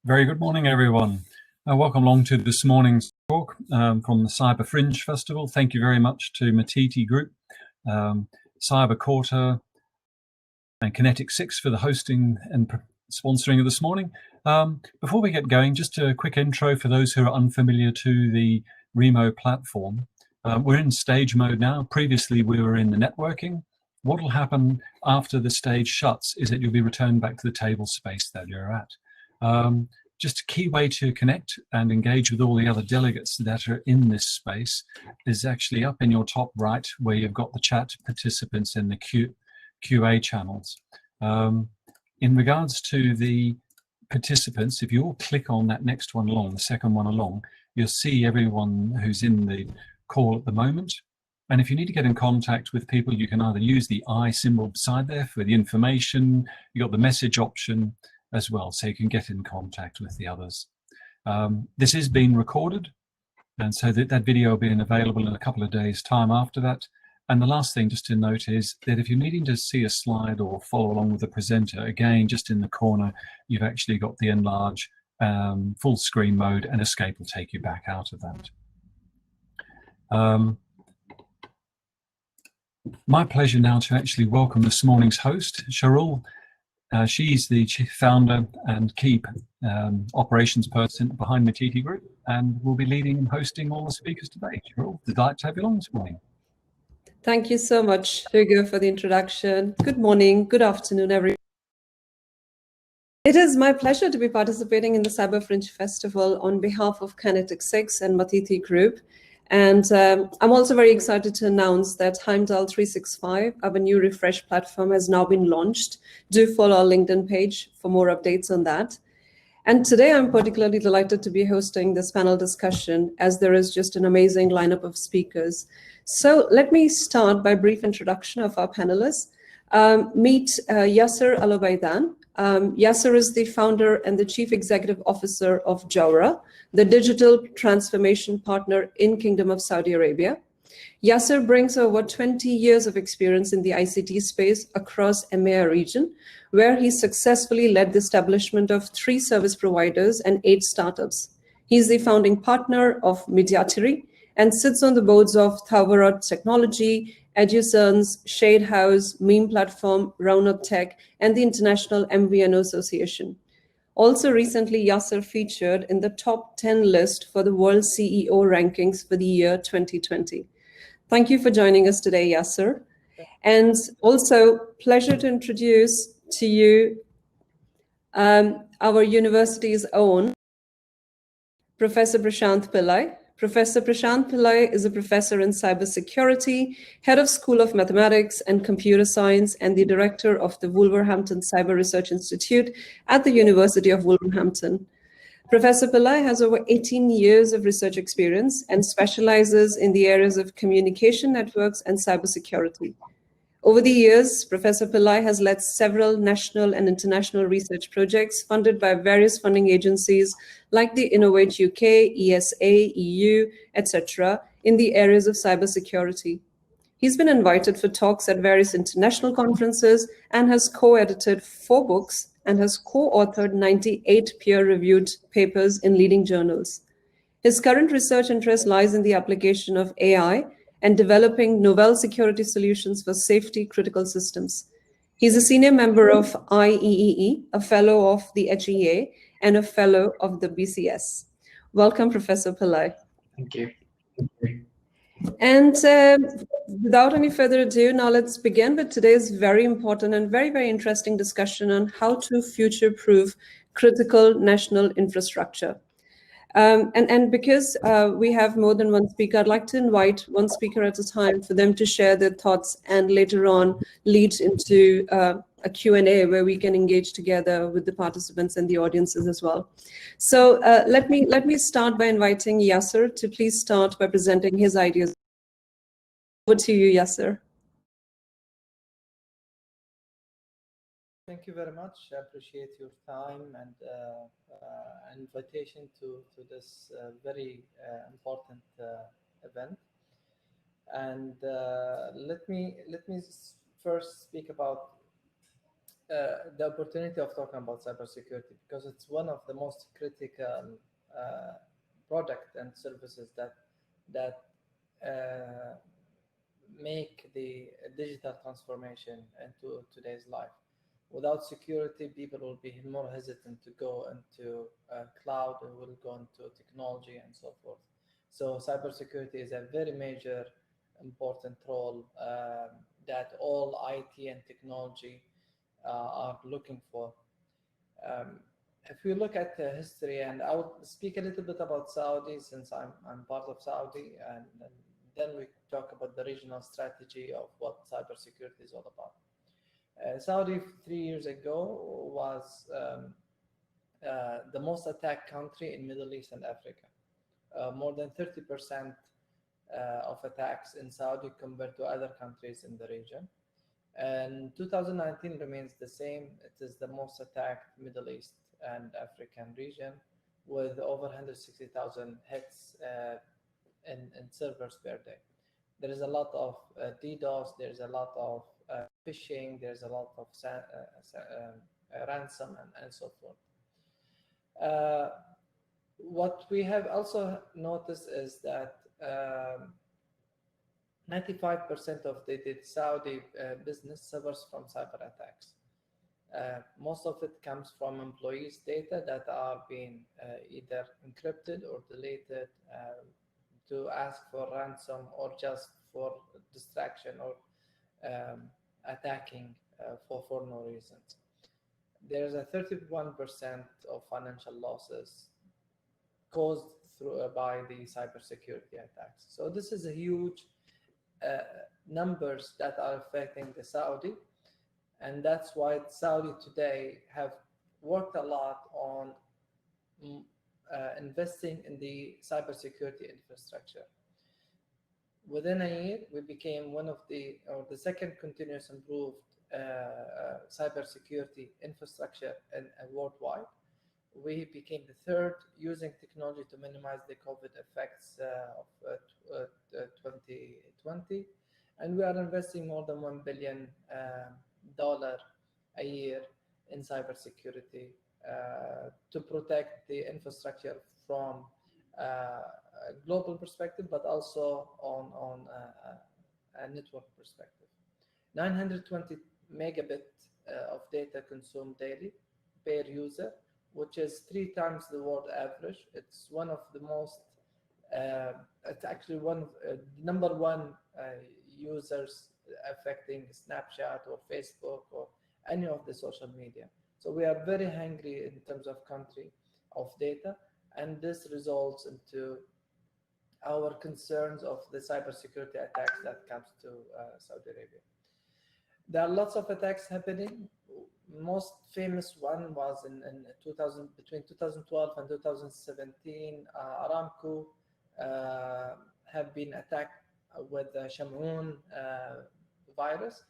Very good morning, everyone. Welcome along to this morning's talk from the Cyber Fringe Festival. Thank you very much to Mātiti Group, Cyber Quarter, and Kinetic 6 for the hosting and sponsoring of this morning. Before we get going, just a quick intro for those who are unfamiliar to the Remo platform. We're in stage mode now. Previously, we were in the networking. What will happen after the stage shuts is that you'll be returned back to the table space that you're at. Just a key way to connect and engage with all the other delegates that are in this space is actually up in your top right, where you've got the chat participants in the QA channels. In regards to the participants, if you all click on that next one along, the second one along, you'll see everyone who's in the call at the moment. And if you need to get in contact with people, you can either use the I symbol beside there for the information. You've got the message option as well, so you can get in contact with the others. This is being recorded, and so that video will be available in a couple of days' time after that. And the last thing just to note is that if you're needing to see a slide or follow along with the presenter, again, just in the corner, you've actually got the enlarge full screen mode, and escape will take you back out of that. My pleasure now to actually welcome this morning's host, Sharul. She's the chief founder and key operations person behind Mātiti Group, and will be leading and hosting all the speakers today. Sharul, delighted to have you along this morning. Thank you so much, Hugo, for the introduction. Good morning, good afternoon, everyone. It is my pleasure to be participating in the Cyber Fringe Festival on behalf of Kinetic 6 and Mātiti Group. And I'm also very excited to announce that Heimdall 365, our new refresh platform, has now been launched. Do follow our LinkedIn page for more updates on that. And today I'm particularly delighted to be hosting this panel discussion, as there is just an amazing lineup of speakers. So let me start by a brief introduction of our panelists. Meet Yasser Alobaidan. Yasser is the founder and the Chief Executive Officer of Jawra, the digital transformation partner in Kingdom of Saudi Arabia. Yasser brings over 20 years of experience in the ICT space across EMEA region, where he successfully led the establishment of 3 service providers and 8 startups. He's the founding partner of Mediatiri and sits on the boards of Thawarat Technology, EduCern's, Shade House, Meme Platform, Roundup Tech, and the International MVNO Association. Also recently, Yasser featured in the top 10 list for the World CEO rankings for the year 2020. Thank you for joining us today, Yasser. And also, pleasure to introduce to you our university's own Professor Pro.Pillai. Professor Prashant is a professor in cybersecurity, head of School of Mathematics and Computer Science, and the director of the Wolverhampton Cyber Research Institute at the University of Wolverhampton. Professor Pillai has over 18 years of research experience and specializes in the areas of communication networks and cybersecurity. Over the years, Professor Pillai has led several national and international research projects funded by various funding agencies like the Innovate UK, ESA, EU, etc., in the areas of cybersecurity. He's been invited for talks at various international conferences and has co-edited 4 books and has co-authored 98 peer-reviewed papers in leading journals. His current research interest lies in the application of AI and developing novel security solutions for safety critical systems. He's a senior member of IEEE, a fellow of the HEA, and a fellow of the BCS. Welcome, Professor Pillai. Thank you. And without any further ado, now let's begin with today's very important and very, very interesting discussion on how to future-proof critical national infrastructure. And because we have more than one speaker, I'd like to invite one speaker at a time for them to share their thoughts, and later on lead into a Q&A where we can engage together with the participants and the audiences as well. So let me start by inviting Yasser to please start by presenting his ideas. Over to you, Yasser. Thank you very much. I appreciate your time and invitation to this very important event. And let me first speak about the opportunity of talking about cybersecurity, because it's one of the most critical product and services that make the digital transformation into today's life. Without security, people will be more hesitant to go into cloud, and will go into technology and so forth. So cybersecurity is a very major, important role that all IT and technology are looking for. If we look at the history, and I will speak a little bit about Saudi, since I'm part of Saudi, and then we talk about the regional strategy of what cybersecurity is all about. Saudi 3 years ago was the most attacked country in Middle East and Africa. More than 30% of attacks in Saudi compared to other countries in the region. And 2019 remains the same. It is the most attacked Middle East and African region, with over 160,000 hits in servers per day. There is a lot of DDoS, there's a lot of phishing, there's a lot of ransom and so forth. What we have also noticed is that 95% of the Saudi business suffers from cyber attacks. Most of it comes from employees' data that are being either encrypted or deleted to ask for ransom, or just for distraction, or attacking for no reasons. There's a 31% of financial losses caused by the cybersecurity attacks. So this is a huge numbers that are affecting the Saudi, and that's why Saudi today have worked a lot on investing in the cybersecurity infrastructure. Within a year, we became one of the second continuous improved cybersecurity infrastructure worldwide. We became the third using technology to minimize the COVID effects of 2020. And we are investing more than $1 billion a year in cybersecurity to protect the infrastructure from a global perspective, but also on a network perspective. 920 megabit of data consumed daily per user, which is 3 times the world average. It's one of the most, it's actually one of number one users affecting Snapchat or Facebook or any of the social media. So we are very hungry in terms of country of data, and this results into our concerns of the cybersecurity attacks that comes to Saudi Arabia. There are lots of attacks happening. Most famous one was in between 2012 and 2017. Aramco have been attacked with the Shamoon virus,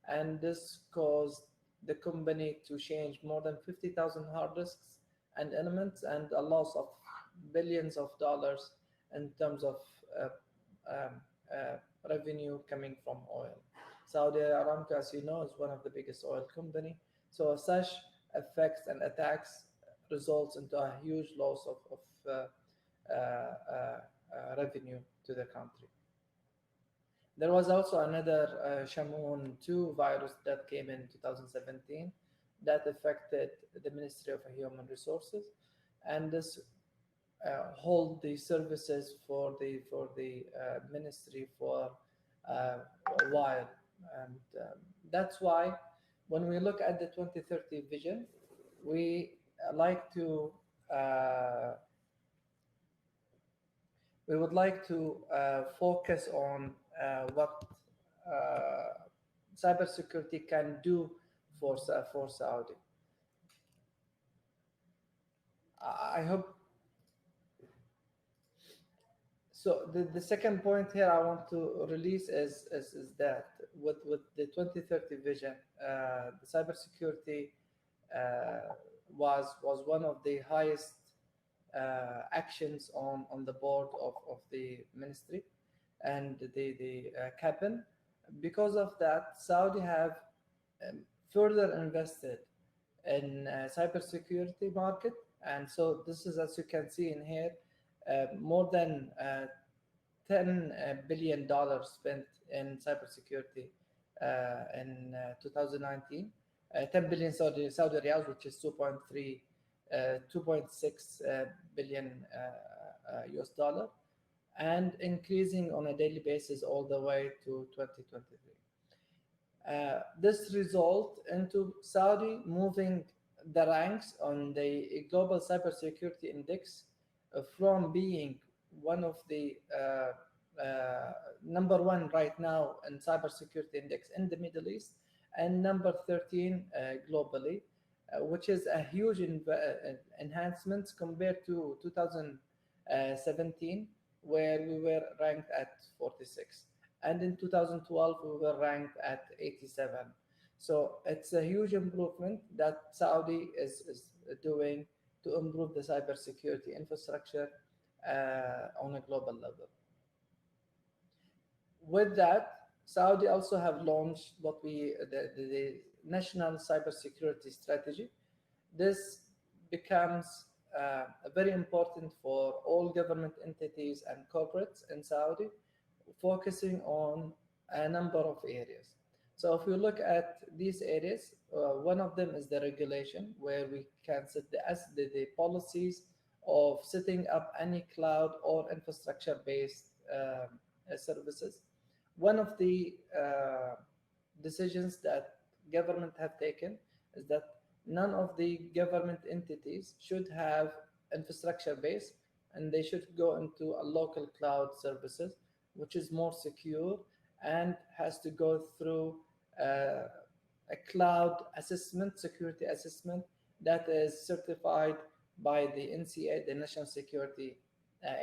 and this caused the company to change more than 50,000 hard disks and elements, and a loss of billions of dollars in terms of revenue coming from oil. Saudi Aramco, as you know, is one of the biggest oil company. So such effects and attacks results into a huge loss of revenue to the country. There was also another Shamoon 2 virus that came in 2017 that affected the Ministry of Human Resources, and this hold the services for the ministry for a while. And that's why when we look at the 2030 vision, we would like to focus on what cybersecurity can do for Saudi. I hope. So the second point here I want to release is that with the 2030 vision, the cybersecurity was one of the highest actions on the board of the ministry and the cabinet. Because of that, Saudi have further invested in cybersecurity market. And so this is, as you can see in here, more than $10 billion spent in cybersecurity in 2019. 10 billion Saudi riyals, which is 2.6 billion US dollar, and increasing on a daily basis all the way to 2023. This result into Saudi moving the ranks on the global cybersecurity index from being one of the number one right now in cybersecurity index in the Middle East, and number 13 globally, which is a huge enhancement compared to 2017, where we were ranked at 46. And in 2012, we were ranked at 87. So it's a huge improvement that Saudi is doing to improve the cybersecurity infrastructure on a global level. With that, Saudi also have launched what the National Cybersecurity Strategy. This becomes very important for all government entities and corporates in Saudi, focusing on a number of areas. So if we look at these areas, one of them is the regulation, where we can set the policies of setting up any cloud or infrastructure-based services. One of the decisions that government have taken is that none of the government entities should have infrastructure base, and they should go into a local cloud services, which is more secure and has to go through a cloud assessment, security assessment, that is certified by the NCA, the National Security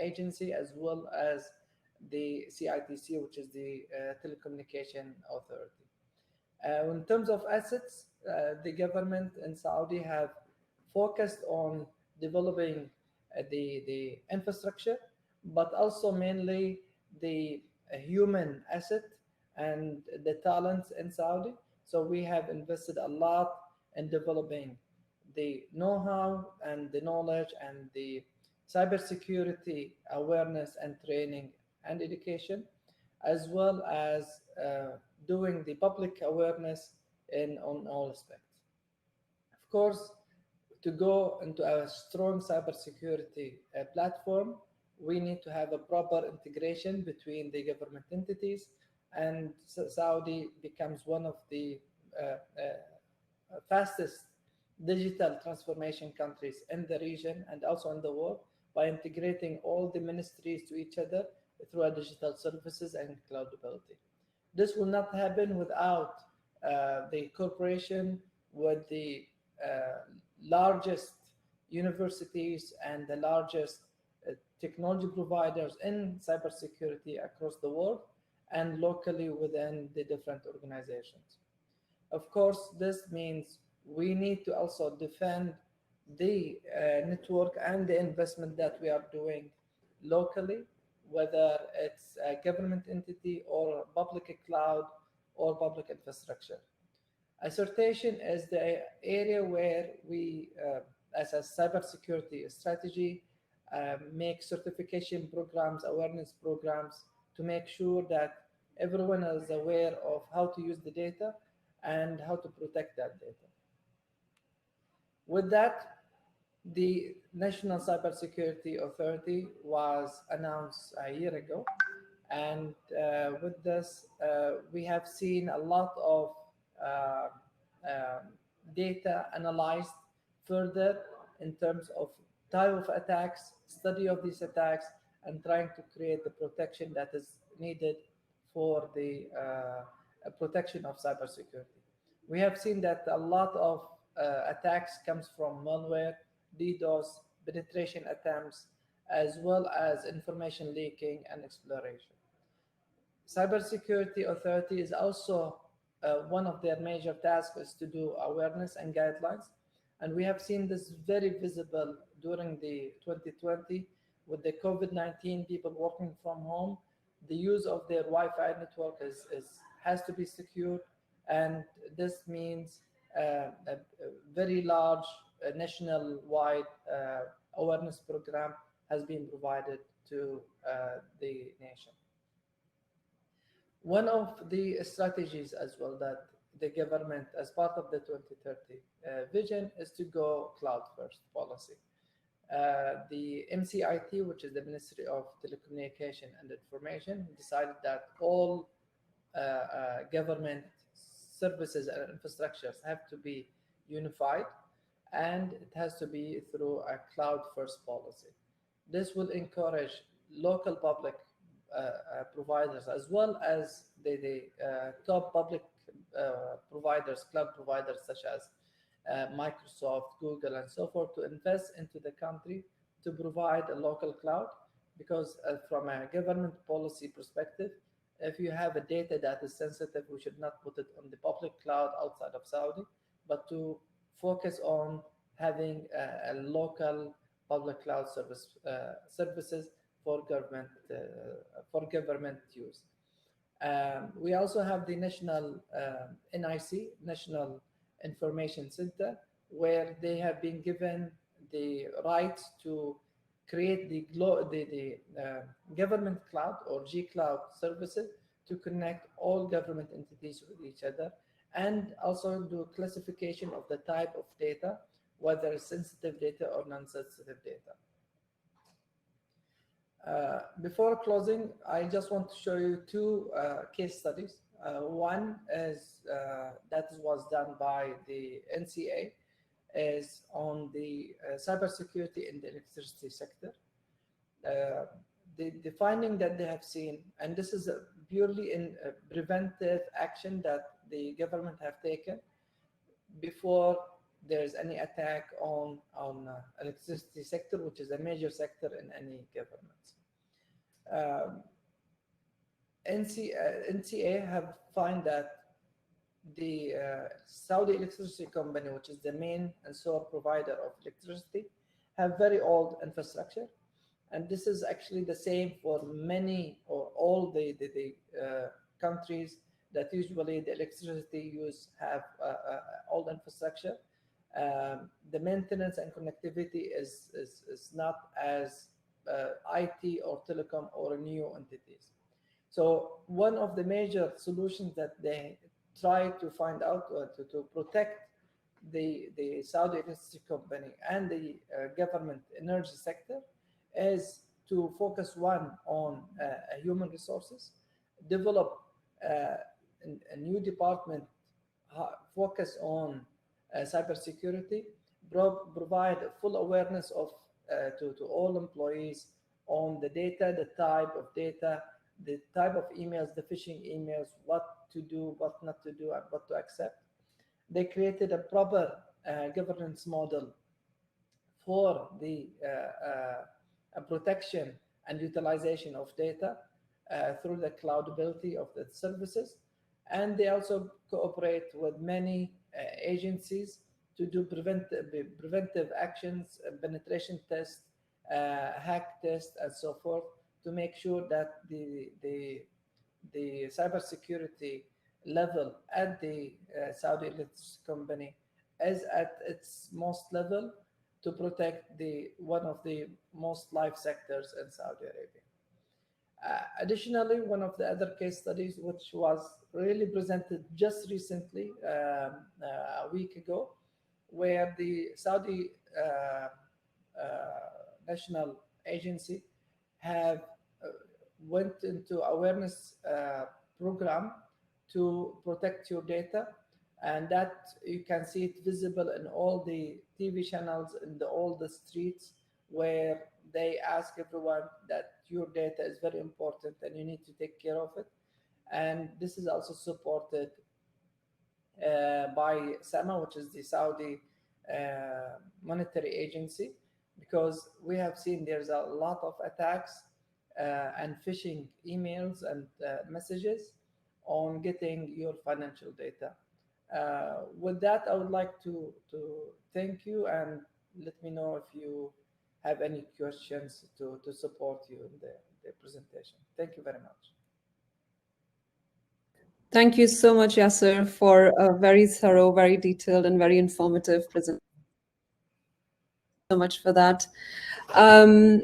Agency, as well as the CITC, which is the Telecommunication Authority. In terms of assets, the government in Saudi have focused on developing the infrastructure, but also mainly the human asset and the talents in Saudi. So we have invested a lot in developing the know-how and the knowledge and the cybersecurity awareness and training and education, as well as doing the public awareness on all aspects. Of course, to go into a strong cybersecurity platform, we need to have a proper integration between the government entities, and Saudi becomes one of the fastest digital transformation countries in the region and also in the world, by integrating all the ministries to each other through our digital services and cloudability. This will not happen without the cooperation with the largest universities and the largest technology providers in cybersecurity across the world and locally within the different organizations. Of course, this means we need to also defend the network and the investment that we are doing locally, whether it's a government entity or public cloud or public infrastructure. Assertion is the area where we, as a cybersecurity strategy, make certification programs, awareness programs, to make sure that everyone is aware of how to use the data and how to protect that data. With that, the National Cybersecurity Authority was announced a year ago, and with this, we have seen a lot of data analyzed further in terms of type of attacks, study of these attacks, and trying to create the protection that is needed for the protection of cybersecurity. We have seen that a lot of attacks comes from malware, DDoS, penetration attempts, as well as information leaking and exploration. Cybersecurity Authority is also one of their major tasks is to do awareness and guidelines. And we have seen this very visible during the 2020 with the COVID-19, people working from home. The use of their Wi-Fi network has to be secured. And this means a very large national-wide awareness program has been provided to the nation. One of the strategies as well that the government, as part of the 2030 vision, is to go cloud-first policy. The MCIT, which is the Ministry of Telecommunication and Information, decided that all government services and infrastructures have to be unified, and it has to be through a cloud-first policy. This will encourage local public providers as well as the top public providers, cloud providers such as Microsoft, Google, and so forth, to invest into the country to provide a local cloud, because from a government policy perspective, if you have a data that is sensitive, we should not put it on the public cloud outside of Saudi, but to focus on having a local public cloud services for government use. We also have the national NIC, National Information Center, where they have been given the right to create the government cloud or G-Cloud services to connect all government entities with each other, and also do classification of the type of data, whether it's sensitive data or non-sensitive data. Before closing, I just want to show you two case studies. One is that was done by the NCA, is on the cybersecurity in the electricity sector. The finding that they have seen, and this is purely in preventive action that the government have taken before there's any attack on electricity sector, which is a major sector in any government. NCA have found that the Saudi electricity company, which is the main and sole provider of electricity, have very old infrastructure, and this is actually the same for many or all the countries that usually the electricity use have old infrastructure. The maintenance and connectivity is not as IT or telecom or new entities. So one of the major solutions that they try to find out to protect the Saudi electricity company and the government energy sector is to focus on human resources, develop a new department, focus on cybersecurity, provide full awareness of to all employees on the data, the type of data, the type of emails, the phishing emails, what to do, what not to do, and what to accept. They created a proper governance model for the protection and utilization of data through the cloudability of the services. And they also cooperate with many agencies to do preventive actions, penetration tests, hack tests, and so forth, to make sure that the cybersecurity level at the Saudi electricity company is at its most level to protect one of the most live sectors in Saudi Arabia. Additionally, one of the other case studies, which was really presented just recently, a week ago, where the Saudi National Agency have went into awareness program to protect your data, and that you can see it visible in all the TV channels in all the streets, where they ask everyone that your data is very important and you need to take care of it. And this is also supported by SAMA, which is the Saudi monetary agency, because we have seen there's a lot of attacks and phishing emails and messages on getting your financial data. With that, I would like to thank you, and let me know if you have any questions to support you in the presentation. Thank you very much. Thank you so much, Yasser, for a very thorough, very detailed, and very informative presentation. So much for that. I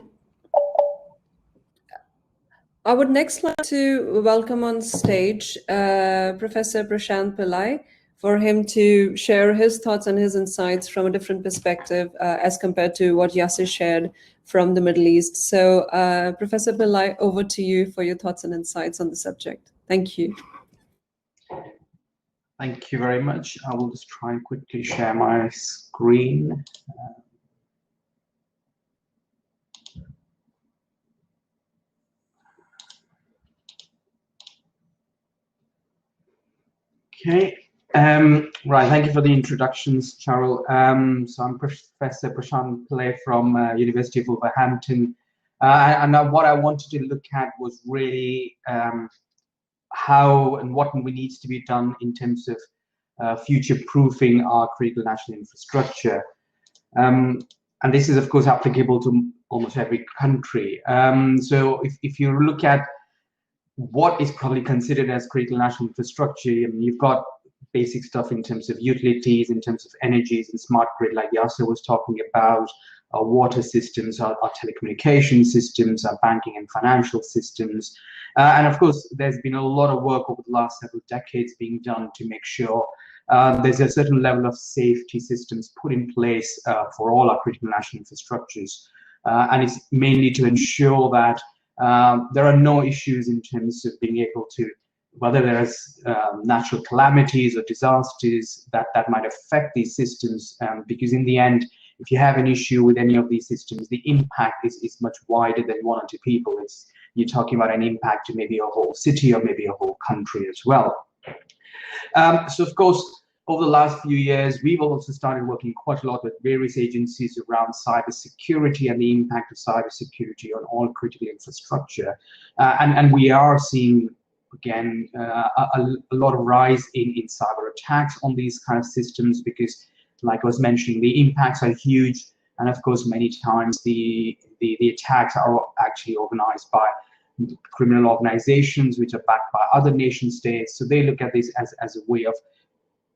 would next like to welcome on stage Professor Prashant Pillai for him to share his thoughts and his insights from a different perspective as compared to what Yasser shared from the Middle East. So Professor Pillai, over to you for your thoughts and insights on the subject. Thank you. Thank you very much. I will just try and quickly share my screen. Okay. Right. Thank you for the introductions, Charles. So I'm Professor Prashant Pillai from University of Wolverhampton, and what I wanted to look at was really how and what needs to be done in terms of future-proofing our critical national infrastructure. And this is, of course, applicable to almost every country. So if you look at what is probably considered as critical national infrastructure, I mean, you've got basic stuff in terms of utilities, in terms of energies and smart grid, like Yasser was talking about, our water systems, our telecommunication systems, our banking and financial systems. And of course, there's been a lot of work over the last several decades being done to make sure there's a certain level of safety systems put in place for all our critical national infrastructures. And it's mainly to ensure that there are no issues in terms of being able to, whether there's natural calamities or disasters that might affect these systems, because in the end, if you have an issue with any of these systems, the impact is much wider than one or two people. You're talking about an impact to maybe a whole city or maybe a whole country as well. So of course, over the last few years, we've also started working quite a lot with various agencies around cybersecurity and the impact of cybersecurity on all critical infrastructure. And we are seeing, again, a lot of rise in cyber attacks on these kind of systems because, like I was mentioning, the impacts are huge. And of course, many times the attacks are actually organized by criminal organizations which are backed by other nation states. So they look at this as a way of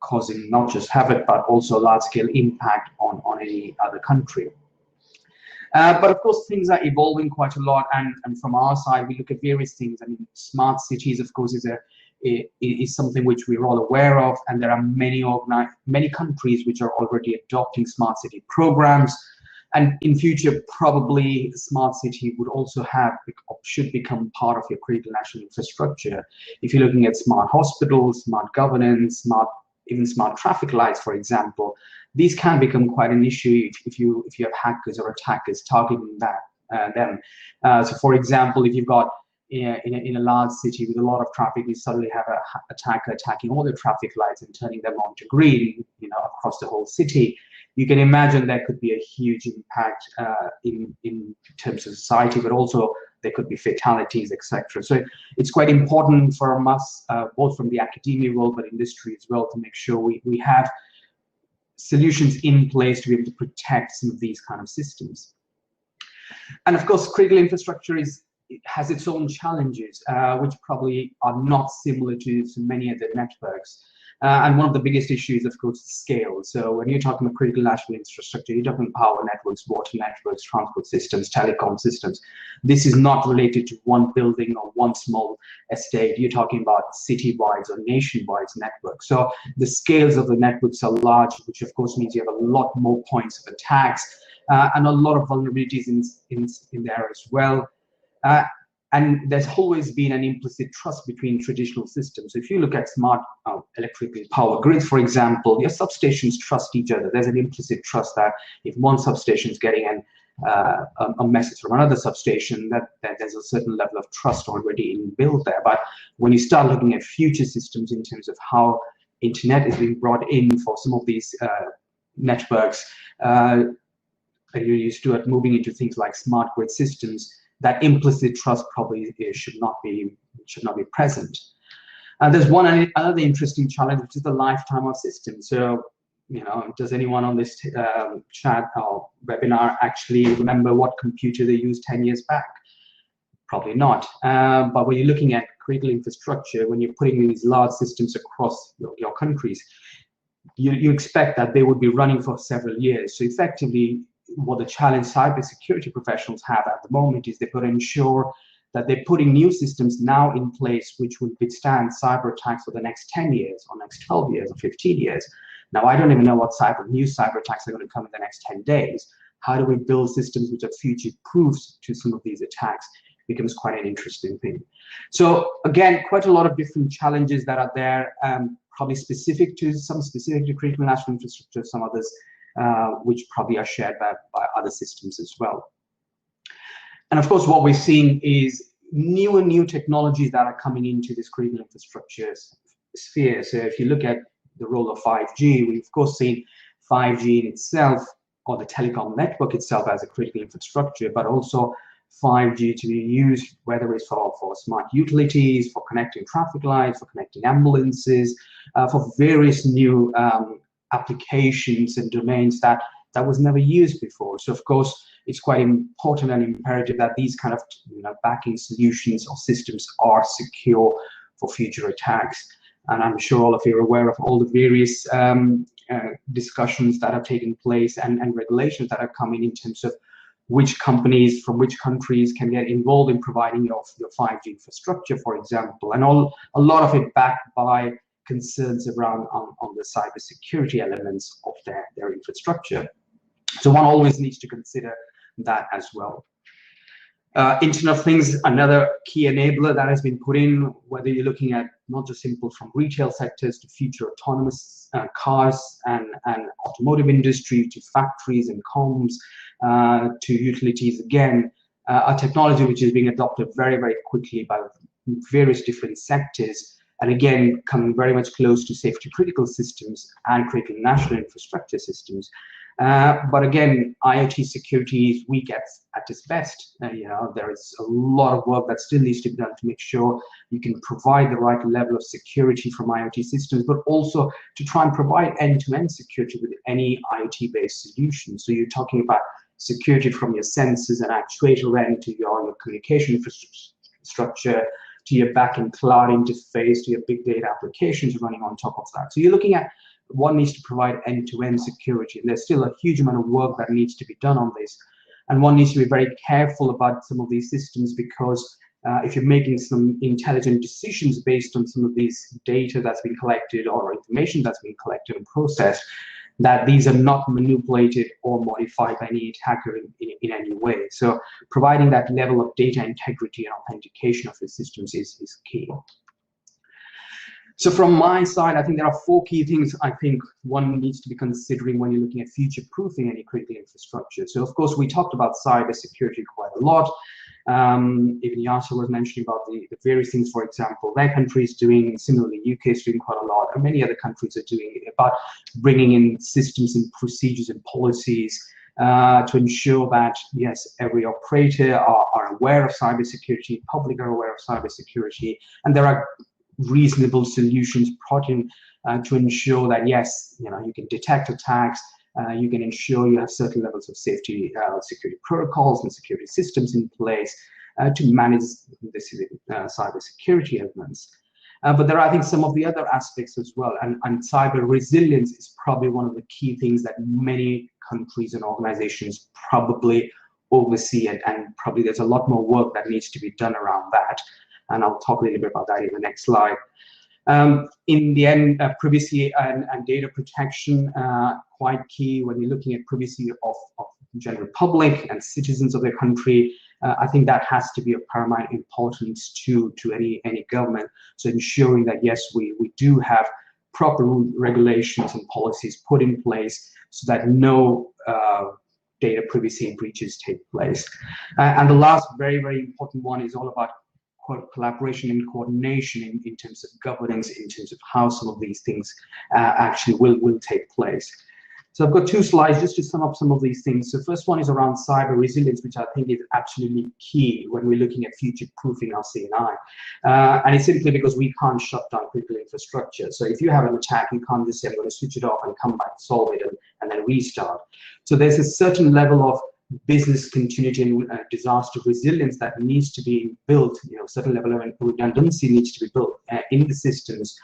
causing not just havoc, but also large-scale impact on any other country. But of course, things are evolving quite a lot, and from our side, we look at various things. I mean, smart cities, of course, is something which we're all aware of, and there are many countries which are already adopting smart city programs. And in future, probably smart city would also should become part of your critical national infrastructure. If you're looking at smart hospitals, smart governance, even smart traffic lights, for example, these can become quite an issue if you have hackers or attackers targeting them. So, for example, if you've got in a large city with a lot of traffic, you suddenly have an attacker attacking all the traffic lights and turning them on to green, across the whole city. You can imagine there could be a huge impact in terms of society, but also there could be fatalities, etc. So it's quite important for us, both from the academia world, but industry as well, to make sure we have solutions in place to be able to protect some of these kind of systems. And of course, critical infrastructure has its own challenges, which probably are not similar to many other networks. And one of the biggest issues, of course, is scale. So when you're talking about critical national infrastructure, you're talking power networks, water networks, transport systems, telecom systems. This is not related to one building or one small estate. You're talking about city-wide or nation-wide networks. So the scales of the networks are large, which of course means you have a lot more points of attacks and a lot of vulnerabilities in there as well. And there's always been an implicit trust between traditional systems. So if you look at smart electrical power grids, for example, your substations trust each other. There's an implicit trust that if one substation is getting a message from another substation, that there's a certain level of trust already inbuilt there. But when you start looking at future systems in terms of how internet is being brought in for some of these networks, you start moving into things like smart grid systems, that implicit trust probably should not be present. And there's another interesting challenge, which is the lifetime of systems. So, does anyone on this chat or webinar actually remember what computer they used 10 years back? Probably not. But when you're looking at critical infrastructure, when you're putting these large systems across your countries, you expect that they would be running for several years. So effectively, what the challenge cybersecurity professionals have at the moment is they've got to ensure that they're putting new systems now in place which will withstand cyber attacks for the next 10 years or next 12 years or 15 years. Now, I don't even know what new cyber attacks are going to come in the next 10 days. How do we build systems which are future-proof to some of these attacks? Becomes quite an interesting thing. So again, quite a lot of different challenges that are there, probably specific to critical national infrastructure, some others which probably are shared by other systems as well. And of course, what we're seeing is new technologies that are coming into this critical infrastructure sphere. So if you look at the role of 5G, we've of course seen 5G in itself, or the telecom network itself, as a critical infrastructure, but also 5G to be used, whether it's for smart utilities, for connecting traffic lights, for connecting ambulances, for various new applications and domains that was never used before. So of course, it's quite important and imperative that these kind of backing solutions or systems are secure for future attacks. And I'm sure all of you are aware of all the various discussions that have taken place and regulations that are coming in terms of which companies from which countries can get involved in providing your 5G infrastructure, for example, and a lot of it backed by concerns around on the cybersecurity elements of their infrastructure. So one always needs to consider that as well. Internet of Things, another key enabler that has been put in, whether you're looking at not just simple from retail sectors to future autonomous cars and automotive industry, to factories and comms, to utilities, again, a technology which is being adopted very, very quickly by various different sectors, and again, coming very much close to safety critical systems and critical national infrastructure systems. But again, IoT security is weak at its best. There is a lot of work that still needs to be done to make sure you can provide the right level of security from IoT systems, but also to try and provide end-to-end security with any IoT-based solution. So you're talking about security from your sensors and actuator end to your communication infrastructure, to your back-end cloud interface, to your big data applications running on top of that. So you're looking at one needs to provide end-to-end security, and there's still a huge amount of work that needs to be done on this. And one needs to be very careful about some of these systems, because if you're making some intelligent decisions based on some of these data that's been collected or information that's been collected and processed, that these are not manipulated or modified by any attacker in any way. So providing that level of data integrity and authentication of the systems is key. So from my side, I think there are 4 key things I think one needs to be considering when you're looking at future-proofing any critical infrastructure. So of course, we talked about cybersecurity quite a lot. Even Yasser was mentioning about the various things, for example, their country is doing, similarly UK is doing quite a lot, and many other countries are doing about bringing in systems and procedures and policies to ensure that, yes, every operator are aware of cybersecurity, public are aware of cybersecurity, and there are reasonable solutions brought in to ensure that, yes, you can detect attacks, you can ensure you have certain levels of safety, security protocols and security systems in place to manage the cybersecurity elements. But there are, I think, some of the other aspects as well, and cyber resilience is probably one of the key things that many countries and organizations probably oversee, and probably there's a lot more work that needs to be done around that. And I'll talk a little bit about that in the next slide. In the end, privacy and data protection, quite key when you're looking at privacy of general public and citizens of their country. I think that has to be of paramount importance to any government. So ensuring that, yes, we do have proper regulations and policies put in place so that no data privacy breaches take place. And the last very, very important one is all about collaboration and coordination in terms of governance, in terms of how some of these things actually will take place. So I've got 2 slides just to sum up some of these things. So first one is around cyber resilience, which I think is absolutely key when we're looking at future-proofing our CNI. And it's simply because we can't shut down critical infrastructure. So if you have an attack, you can't just say, I'm going to switch it off and come back, solve it, and then restart. So there's a certain level of business continuity and disaster resilience that needs to be built, certain level of redundancy needs to be built in the systems,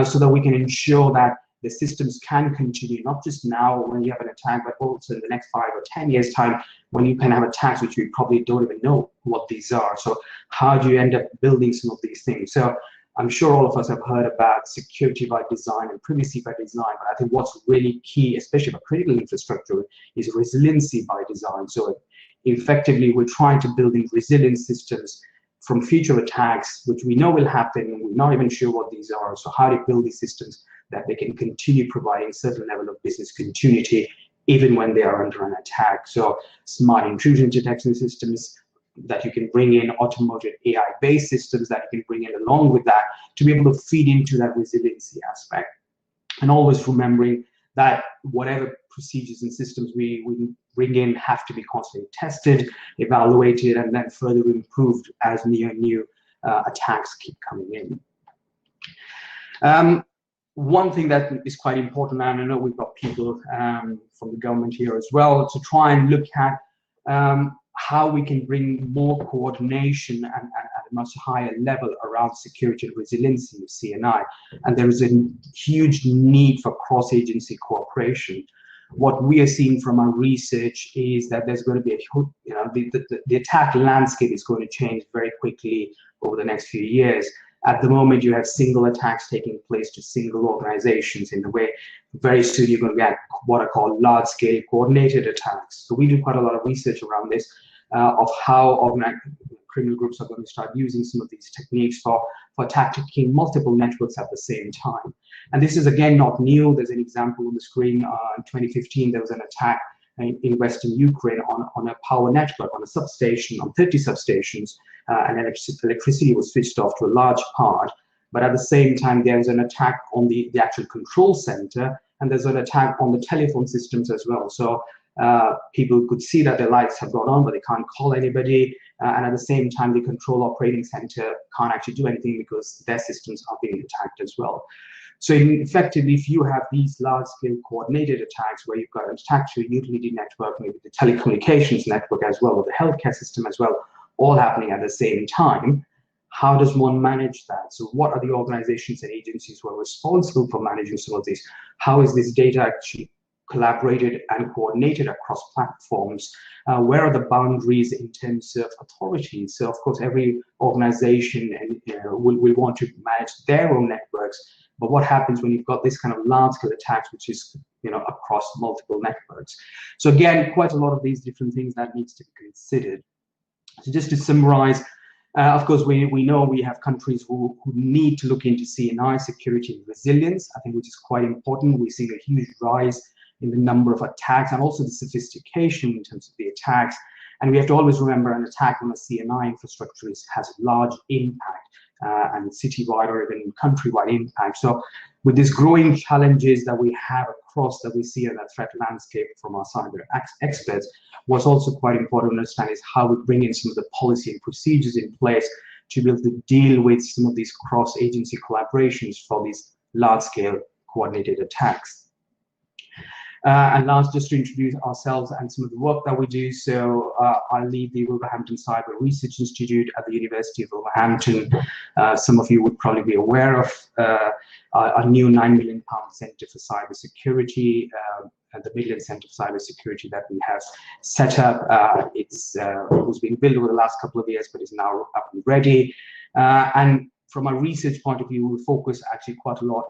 so that we can ensure that the systems can continue, not just now when you have an attack, but also in the next 5 or 10 years time when you can have attacks which we probably don't even know what these are. So how do you end up building some of these things? So I'm sure all of us have heard about security by design and privacy by design, but I think what's really key, especially for critical infrastructure, is resiliency by design. So effectively, we're trying to build in resilient systems from future attacks, which we know will happen, and we're not even sure what these are. So how to build these systems that they can continue providing certain level of business continuity, even when they are under an attack. So smart intrusion detection systems that you can bring in, automated AI-based systems that you can bring in along with that to be able to feed into that resiliency aspect. And always remembering that whatever procedures and systems we bring in have to be constantly tested, evaluated, and then further improved as new attacks keep coming in. One thing that is quite important, and I know we've got people from the government here as well, to try and look at how we can bring more coordination and at a much higher level around security and resiliency of CNI. And there is a huge need for cross-agency cooperation. What we are seeing from our research is that there's going to be the attack landscape is going to change very quickly over the next few years. At the moment, you have single attacks taking place to single organizations in the way. Very soon, you're going to get what are called large-scale coordinated attacks. So we do quite a lot of research around this, of how criminal groups are going to start using some of these techniques for attacking multiple networks at the same time. And this is, again, not new. There's an example on the screen. In 2015, there was an attack in Western Ukraine on a power network, on a substation, on 30 substations, and electricity was switched off to a large part. But at the same time, there was an attack on the actual control center, and there's an attack on the telephone systems as well. So people could see that their lights have gone on, but they can't call anybody. And at the same time, the control operating center can't actually do anything because their systems are being attacked as well. So effectively, if you have these large-scale coordinated attacks where you've got an attack to a utility network, maybe the telecommunications network as well, or the healthcare system as well, all happening at the same time, how does one manage that? So what are the organizations and agencies who are responsible for managing some of these? How is this data actually collaborated and coordinated across platforms? Where are the boundaries in terms of authority? So of course, every organization will want to manage their own networks. But what happens when you've got this kind of large-scale attacks, which is across multiple networks? So again, quite a lot of these different things that needs to be considered. So just to summarize, of course, we know we have countries who need to look into CNI, security and resilience, I think, which is quite important. We're seeing a huge rise in the number of attacks and also the sophistication in terms of the attacks. And we have to always remember an attack on a CNI infrastructure has a large impact, and citywide or even countrywide impact. So with these growing challenges that we have across, that we see in that threat landscape from our cyber experts, what's also quite important to understand is how we bring in some of the policy and procedures in place to be able to deal with some of these cross-agency collaborations for these large-scale coordinated attacks. And last, just to introduce ourselves and some of the work that we do. So I lead the Wolverhampton Cyber Research Institute at the University of Wolverhampton. Some of you would probably be aware of a new £9 million Centre for Cybersecurity, the Midland Centre for Cybersecurity that we have set up. It was being built over the last couple of years, but is now up and ready. And from a research point of view, we focus actually quite a lot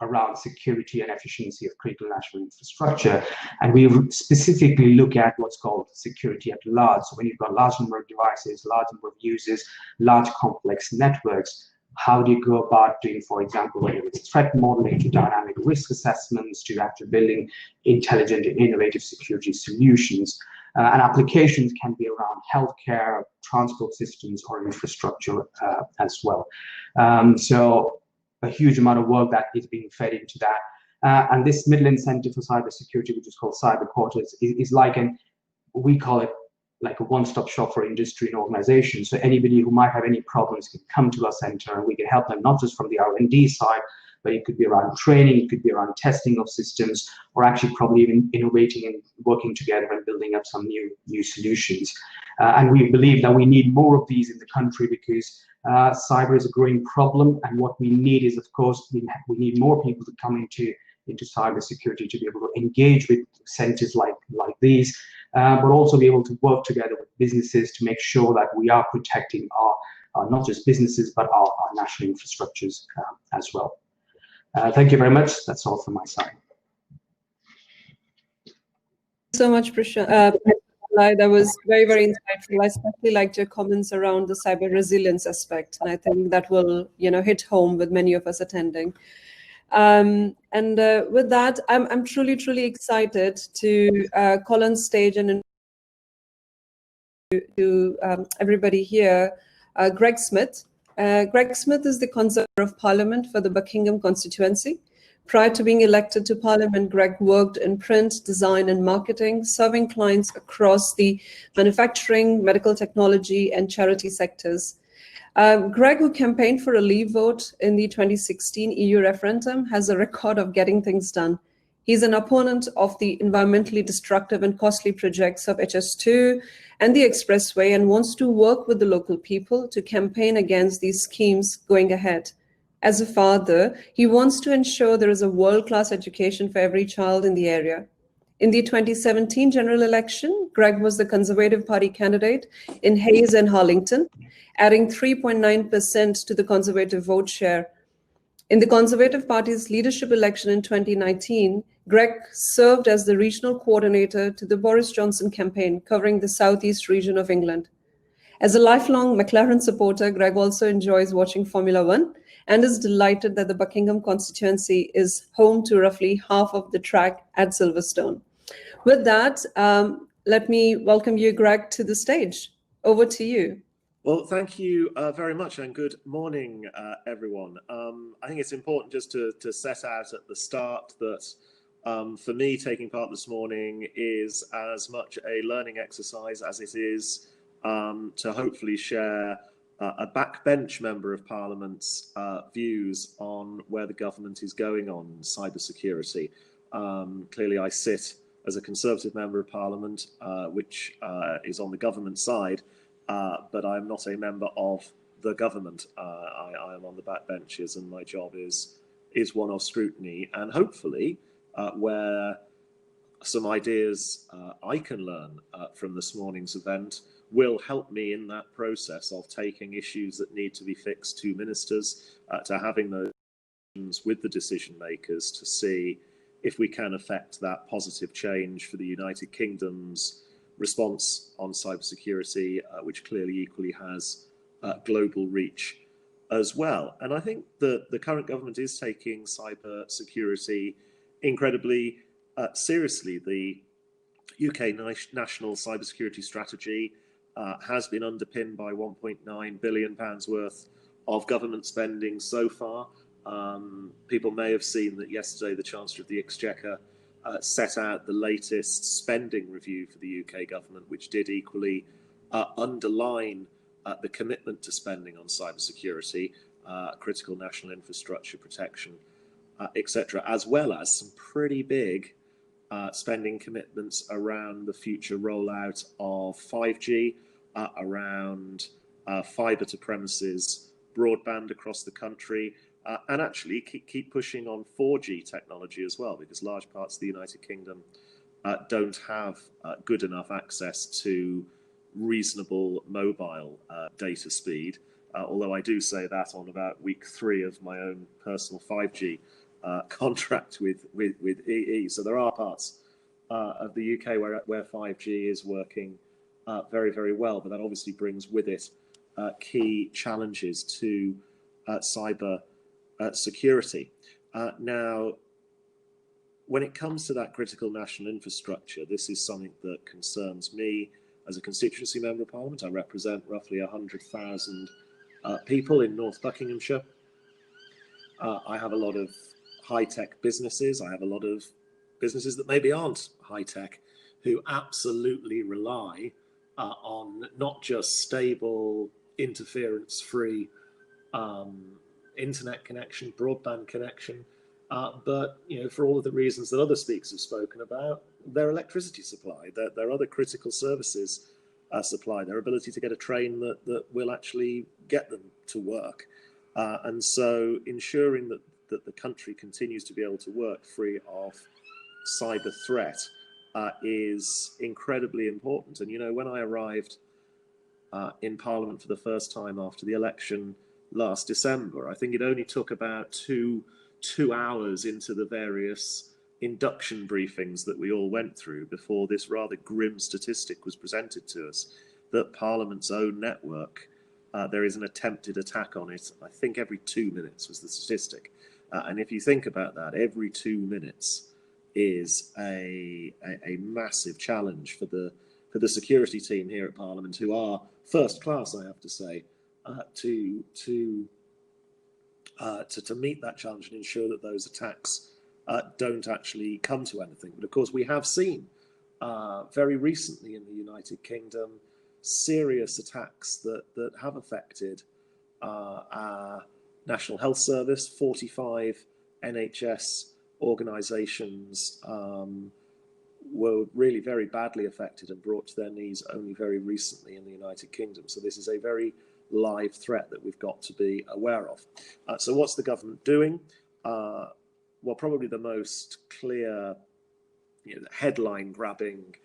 around security and efficiency of critical national infrastructure. And we specifically look at what's called security at large. So when you've got a large number of devices, large number of users, large complex networks, how do you go about doing, for example, whether it's threat modeling to dynamic risk assessments to actually building intelligent and innovative security solutions? And applications can be around healthcare, transport systems, or infrastructure as well. So a huge amount of work that is being fed into that. And this Midland Centre for Cybersecurity, which is called Cyber Quarters, is like we call it like a one-stop shop for industry and organizations. So anybody who might have any problems can come to our centre and we can help them not just from the R&D side, but it could be around training, it could be around testing of systems, or actually probably even innovating and working together and building up some new solutions. And we believe that we need more of these in the country, because cyber is a growing problem, and what we need is, of course, we need more people to come into cybersecurity to be able to engage with centers like these, but also be able to work together with businesses to make sure that we are protecting our not just businesses, but our national infrastructures as well. Thank you very much. That's all from my side. So much, Prashant. That was very, very insightful. I especially liked your comments around the cyber resilience aspect, and I think that will, hit home with many of us attending. And with that, I'm truly, truly excited to call on stage and to everybody here, Greg Smith. Greg Smith is the Conservator of Parliament for the Buckingham constituency. Prior to being elected to Parliament, Greg worked in print, design, and marketing, serving clients across the manufacturing, medical technology, and charity sectors. Greg, who campaigned for a leave vote in the 2016 EU referendum, has a record of getting things done. He's an opponent of the environmentally destructive and costly projects of HS2 and the Expressway, and wants to work with the local people to campaign against these schemes going ahead. As a father, he wants to ensure there is a world-class education for every child in the area. In the 2017 general election, Greg was the Conservative Party candidate in Hayes and Harlington, adding 3.9% to the Conservative vote share. In the Conservative Party's leadership election in 2019, Greg served as the regional coordinator to the Boris Johnson campaign, covering the southeast region of England. As a lifelong McLaren supporter, Greg also enjoys watching Formula One and is delighted that the Buckingham constituency is home to roughly half of the track at Silverstone. With that, let me welcome you, Greg, to the stage. Over to you. Well, thank you very much, and good morning, everyone. I think it's important just to set out at the start that for me, taking part this morning is as much a learning exercise as it is to hopefully share a backbench member of Parliament's views on where the government is going on cybersecurity. Clearly, I sit as a Conservative member of Parliament, which is on the government side, but I'm not a member of the government. I am on the backbenches, and my job is one of scrutiny, and hopefully where some ideas I can learn from this morning's event will help me in that process of taking issues that need to be fixed to ministers, to having those discussions with the decision makers to see if we can affect that positive change for the United Kingdom's response on cybersecurity, which clearly equally has global reach as well. And I think that the current government is taking cybersecurity incredibly seriously. The UK National Cybersecurity Strategy has been underpinned by £1.9 billion worth of government spending so far. People may have seen that yesterday the Chancellor of the Exchequer set out the latest spending review for the UK government, which did equally underline the commitment to spending on cybersecurity, critical national infrastructure protection, etc., as well as some pretty big spending commitments around the future rollout of 5G, around fibre to premises broadband across the country, and actually keep pushing on 4G technology as well, because large parts of the United Kingdom don't have good enough access to reasonable mobile data speed, although I do say that on about week 3 of my own personal 5G contract with EE. So there are parts of the UK where 5G is working very, very well, but that obviously brings with it key challenges to cyber security. Now, when it comes to that critical national infrastructure, this is something that concerns me as a constituency member of Parliament. I represent roughly 100,000 people in North Buckinghamshire. I have a lot of high-tech businesses. I have a lot of businesses that maybe aren't high-tech, who absolutely rely on not just stable, interference-free internet connection, broadband connection, but for all of the reasons that other speakers have spoken about, their electricity supply, their other critical services supply, their ability to get a train that will actually get them to work. And so ensuring that the country continues to be able to work free of cyber threat is incredibly important. And when I arrived in Parliament for the first time after the election last December, I think it only took about two hours into the various induction briefings that we all went through before this rather grim statistic was presented to us, that Parliament's own network, there is an attempted attack on it, I think every 2 minutes was the statistic. And if you think about that, every 2 minutes is a massive challenge for the security team here at Parliament, who are first class, I have to say, to meet that challenge and ensure that those attacks don't actually come to anything. But of course, we have seen very recently in the United Kingdom serious attacks that have affected our National Health Service. 45 NHS organisations were really very badly affected and brought to their knees only very recently in the United Kingdom. So this is a very live threat that we've got to be aware of. So what's the government doing? Well, probably the most clear, headline-grabbing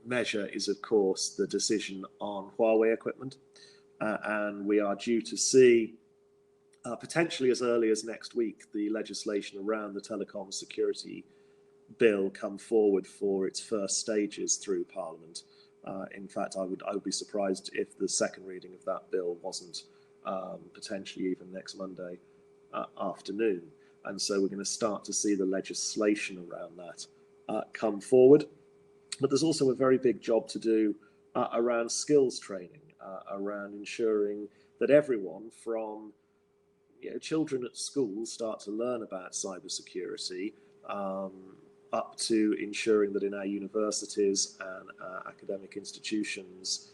measure is, of course, the decision on Huawei equipment. And we are due to see, potentially as early as next week, the legislation around the telecom security bill come forward for its first stages through Parliament. In fact, I would be surprised if the second reading of that bill wasn't potentially even next Monday afternoon. And so we're going to start to see the legislation around that come forward. But there's also a very big job to do around skills training, around ensuring that everyone from children at school start to learn about cybersecurity, up to ensuring that in our universities and academic institutions,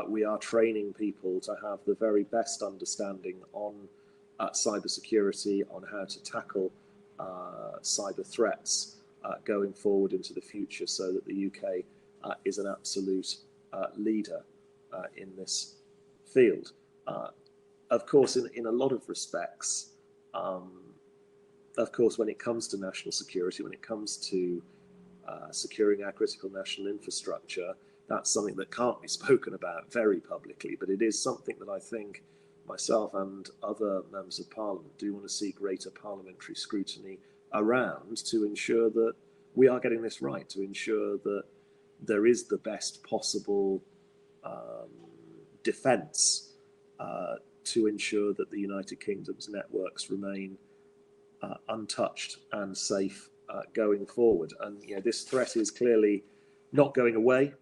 we are training people to have the very best understanding on cybersecurity, on how to tackle cyber threats going forward into the future, so that the UK is an absolute leader in this field. Of course, in a lot of respects, of course, when it comes to national security, when it comes to securing our critical national infrastructure, that's something that can't be spoken about very publicly, but it is something that I think myself and other members of Parliament do want to see greater parliamentary scrutiny around, to ensure that we are getting this right, to ensure that there is the best possible defence to ensure that the United Kingdom's networks remain untouched and safe going forward. And this threat is clearly not going away.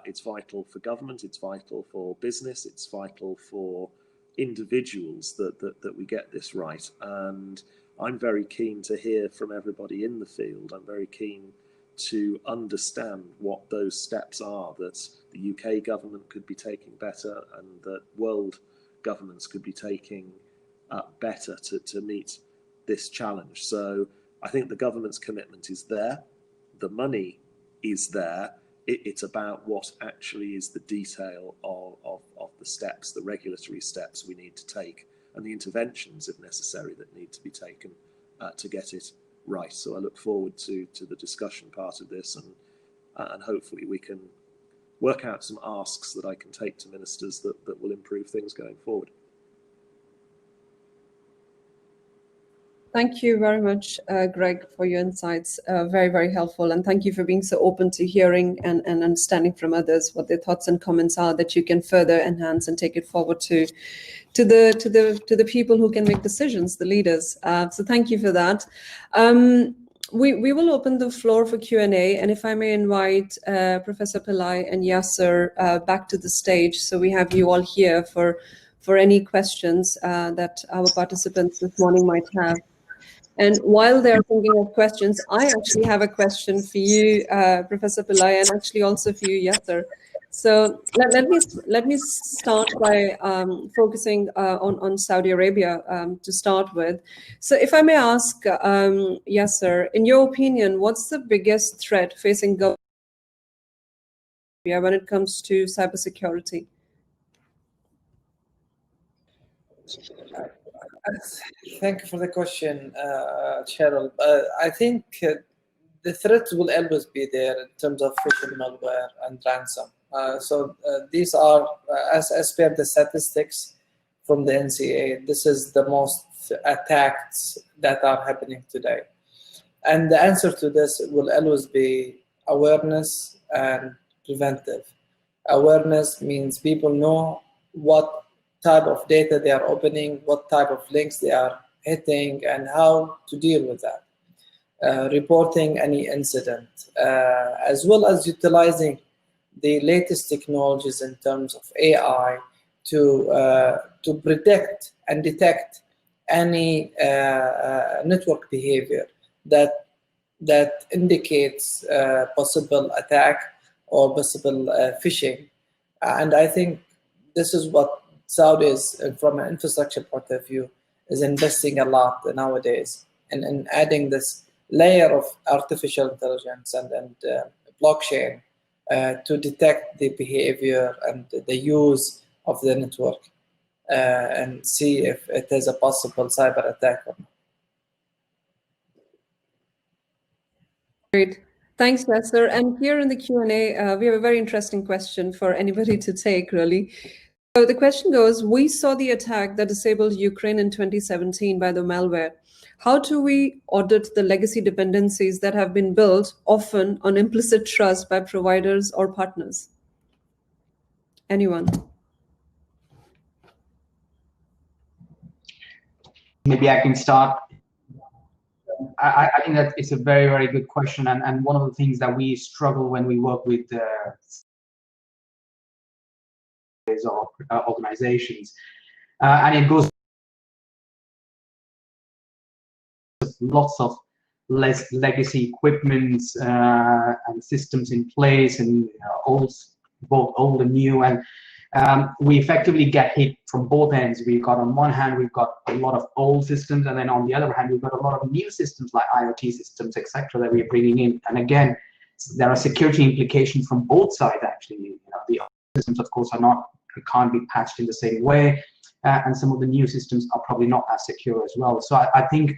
It's vital for government, it's vital for business, it's vital for individuals that we get this right. And I'm very keen to hear from everybody in the field. I'm very keen to understand what those steps are that the UK government could be taking better, and that world governments could be taking better to meet this challenge. So I think the government's commitment is there, the money is there. It's about what actually is the detail of the steps, the regulatory steps we need to take, and the interventions, if necessary, that need to be taken to get it right. So I look forward to the discussion part of this, and hopefully we can work out some asks that I can take to ministers that will improve things going forward. Thank you very much, Greg, for your insights. Very, very helpful. And thank you for being so open to hearing and understanding from others what their thoughts and comments are, that you can further enhance and take it forward to the people who can make decisions, the leaders. So thank you for that. We will open the floor for Q&A, and if I may invite Professor Pillai and Yasser back to the stage, so we have you all here for any questions that our participants this morning might have. And while they're thinking of questions, I actually have a question for you, Professor Pillai, and actually also for you, Yasser. So let me start by focusing on Saudi Arabia to start with. So if I may ask, Yasser, in your opinion, what's the biggest threat facing government when it comes to cybersecurity? Thank you for the question, Cheryl. I think the threat will always be there in terms of phishing, malware, and ransom. So these are, as per the statistics from the NCA, this is the most attacks that are happening today. And the answer to this will always be awareness and preventive. Awareness means people know what type of data they are opening, what type of links they are hitting, and how to deal with that. Reporting any incident, as well as utilizing the latest technologies in terms of AI to predict and detect any network behavior that indicates possible attack or possible phishing. And I think this is what Saudi is, from an infrastructure point of view, is investing a lot nowadays in adding this layer of artificial intelligence and blockchain to detect the behavior and the use of the network and see if it is a possible cyber attack or not. Great. Thanks, Yasser. And here in the Q&A, we have a very interesting question for anybody to take, really. So the question goes, we saw the attack that disabled Ukraine in 2017 by the malware. How do we audit the legacy dependencies that have been built, often on implicit trust by providers or partners? Anyone? Maybe I can start. I think that it's a very, very good question. And one of the things that we struggle when we work with organizations, and it goes lots of less legacy equipments and systems in place, and both old and new, and we effectively get hit from both ends. We've got, on one hand, we've got a lot of old systems, and then on the other hand, we've got a lot of new systems like IoT systems, etc., that we're bringing in. And again, there are security implications from both sides. Actually, the old systems, of course, can't be patched in the same way, and some of the new systems are probably not as secure as well. So I think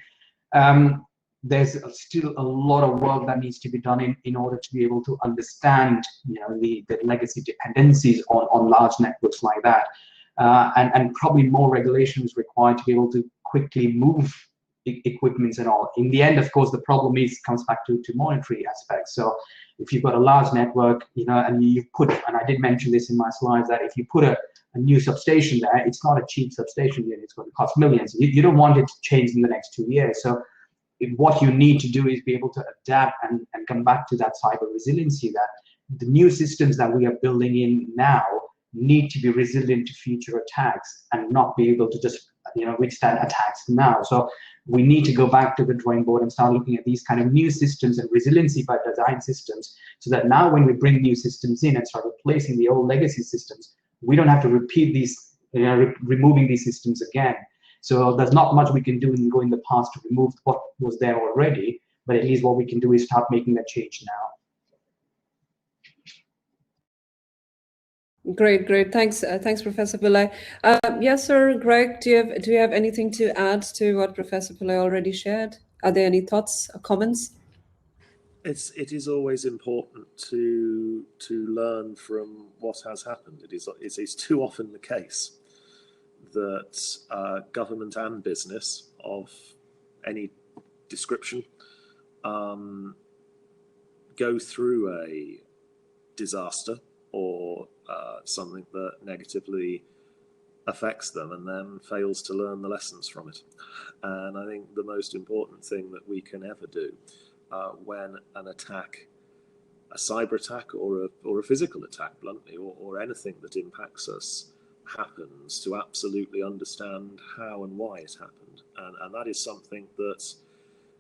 there's still a lot of work that needs to be done in order to be able to understand, the legacy dependencies on large networks like that, and probably more regulation is required to be able to quickly move equipments and all. In the end, of course, the problem comes back to monetary aspects. So if you've got a large network, and you put, and I did mention this in my slides, that if you put a new substation there, it's not a cheap substation yet. It's going to cost millions. You don't want it to change in the next 2 years. So what you need to do is be able to adapt and come back to that cyber resiliency, that the new systems that we are building in now need to be resilient to future attacks and not be able to just withstand attacks now. So we need to go back to the drawing board and start looking at these kind of new systems and resiliency by design systems, so that now when we bring new systems in and start replacing the old legacy systems, we don't have to repeat these, removing these systems again. So there's not much we can do and go in the past to remove what was there already, but at least what we can do is start making that change now. Great. Thanks, Professor Pillai. Yasser, Greg, do you have anything to add to what Professor Pillai already shared? Are there any thoughts or comments? It is always important to learn from what has happened. It is too often the case that government and business of any description go through a disaster or something that negatively affects them and then fails to learn the lessons from it. And I think the most important thing that we can ever do when an attack, a cyber attack or a physical attack, bluntly, or anything that impacts us happens, to absolutely understand how and why it happened. And that is something that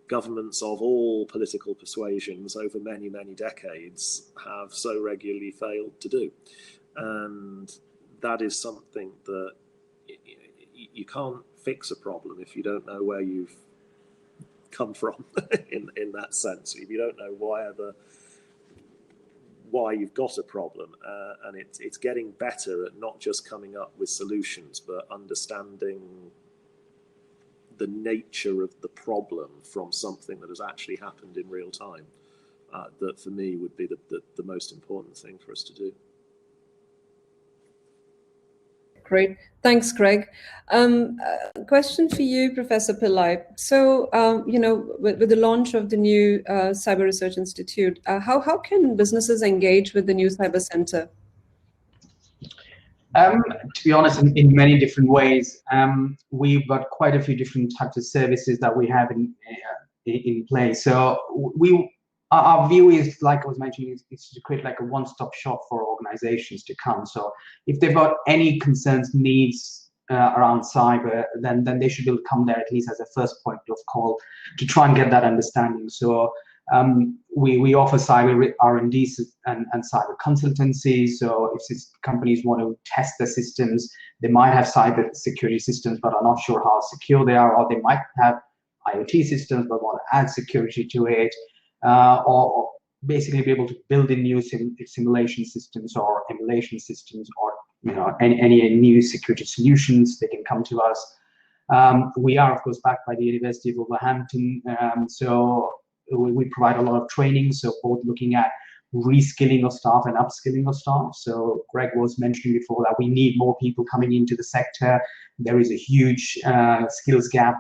governments of all political persuasions over many, many decades have so regularly failed to do. And that is something that you can't fix a problem if you don't know where you've come from in that sense. If you don't know why you've got a problem, and it's getting better at not just coming up with solutions, but understanding the nature of the problem from something that has actually happened in real time. That for me would be the most important thing for us to do. Great, thanks, Greg. Question for you, Professor Pillai. So, you know, with the launch of the new Cyber Research Institute, how can businesses engage with the new Cyber Center? To be honest, in many different ways. We've got quite a few different types of services that we have in place. So our view is, like I was mentioning, is to create like a one-stop shop for organizations to come. So if they've got any concerns, needs around cyber, then they should be able to come there at least as a first point of call to try and get that understanding. So we offer cyber R&D and cyber consultancy. So if companies want to test their systems, they might have cyber security systems but are not sure how secure they are, or they might have IoT systems but want to add security to it, or basically be able to build in new simulation systems or emulation systems, or any new security solutions. They can come to us. We are of course backed by the University of Wolverhampton, so we provide a lot of training, so both looking at reskilling of staff and upskilling of staff. So Greg was mentioning before that we need more people coming into the sector. There is a huge skills gap.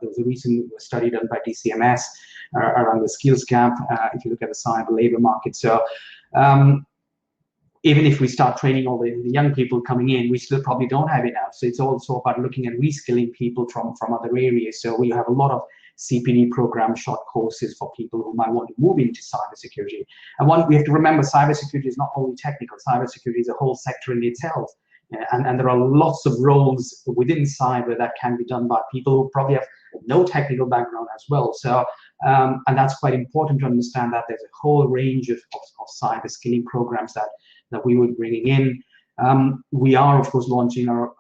There was a recent study done by DCMS around the skills gap, if you look at the cyber labor market. So even if we start training all the young people coming in, we still probably don't have enough. So it's also about looking at reskilling people from other areas. So we have a lot of CPD program, short courses for people who might want to move into cybersecurity. And we have to remember, cybersecurity is not only technical. Cybersecurity is a whole sector in itself. And there are lots of roles within cyber that can be done by people who probably have no technical background as well. So, and that's quite important to understand, that there's a whole range of cyber skilling programs that we would bring in. We are, of course, launching or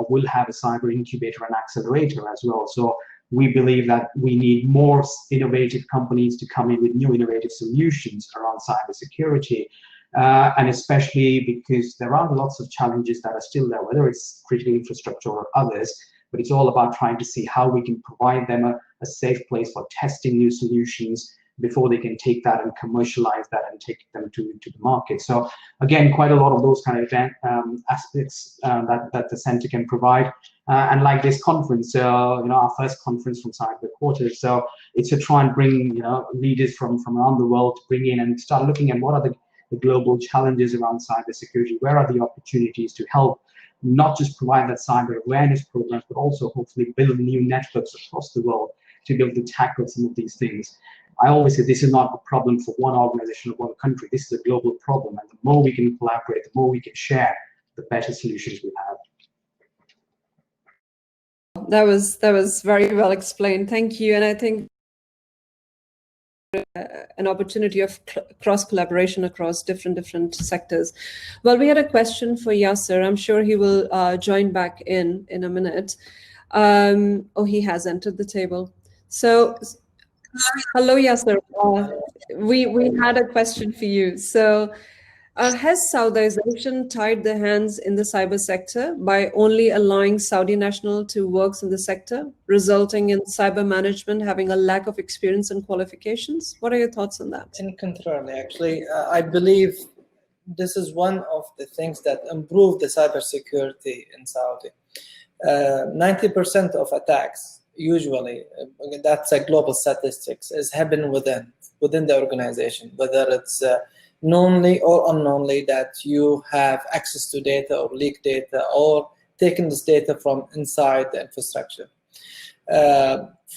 will have a cyber incubator and accelerator as well. So we believe that we need more innovative companies to come in with new innovative solutions around cybersecurity. And especially because there are lots of challenges that are still there, whether it's critical infrastructure or others, but it's all about trying to see how we can provide them a safe place for testing new solutions before they can take that and commercialize that and take them to the market. So again, quite a lot of those kind of aspects that the center can provide. And like this conference, our first conference from Cyber Quarters. So it's to try and bring leaders from around the world to bring in and start looking at what are the global challenges around cybersecurity, where are the opportunities to help not just provide that cyber awareness programs, but also hopefully build new networks across the world to be able to tackle some of these things. I always say this is not a problem for one organization or one country. This is a global problem, and the more we can collaborate, the more we can share, the better solutions we have. That was very well explained. Thank you. And I think an opportunity of cross collaboration across different sectors. Well, we had a question for Yasser. I'm sure he will join back in a minute. Oh, he has entered the table. So, hello, Yasser. We had a question for you. So, has Saudization tied their hands in the cyber sector by only allowing Saudi national to work in the sector, resulting in cyber management having a lack of experience and qualifications? What are your thoughts on that? In contrary, actually, I believe this is one of the things that improve the cybersecurity in Saudi. 90% of attacks, usually, that's a global statistics, is happening within the organization, whether it's knowingly or unknowingly that you have access to data or leak data or taking this data from inside the infrastructure.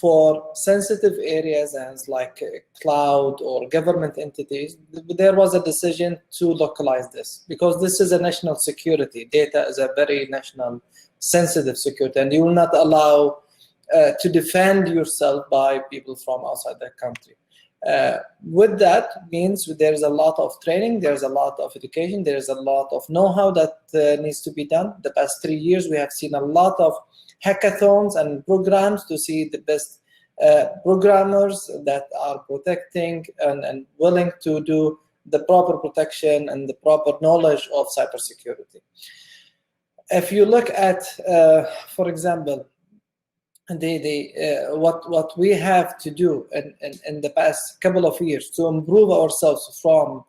For sensitive areas as like cloud or government entities, there was a decision to localize this because this is a national security. Data is a very national sensitive security, and you will not allow to defend yourself by people from outside the country. With that means there's a lot of training, there's a lot of education, there's a lot of know-how that needs to be done. The past 3 years, we have seen a lot of hackathons and programs to see the best programmers that are protecting and willing to do the proper protection and the proper knowledge of cybersecurity. If you look at, for example, what we have to do in the past couple of years to improve ourselves from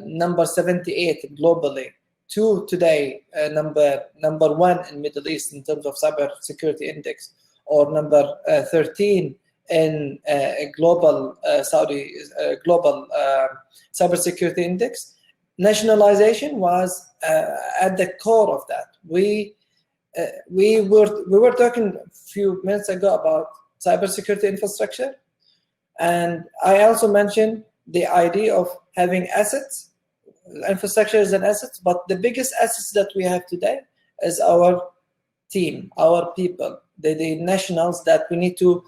number 78 globally to today number 1 in Middle East in terms of cybersecurity index, or number 13 in global Saudi global cybersecurity index. Nationalization was at the core of that. We were talking a few minutes ago about cybersecurity infrastructure, and I also mentioned the idea of having assets. Infrastructure is an asset, but the biggest assets that we have today is our team, our people, the nationals that we need to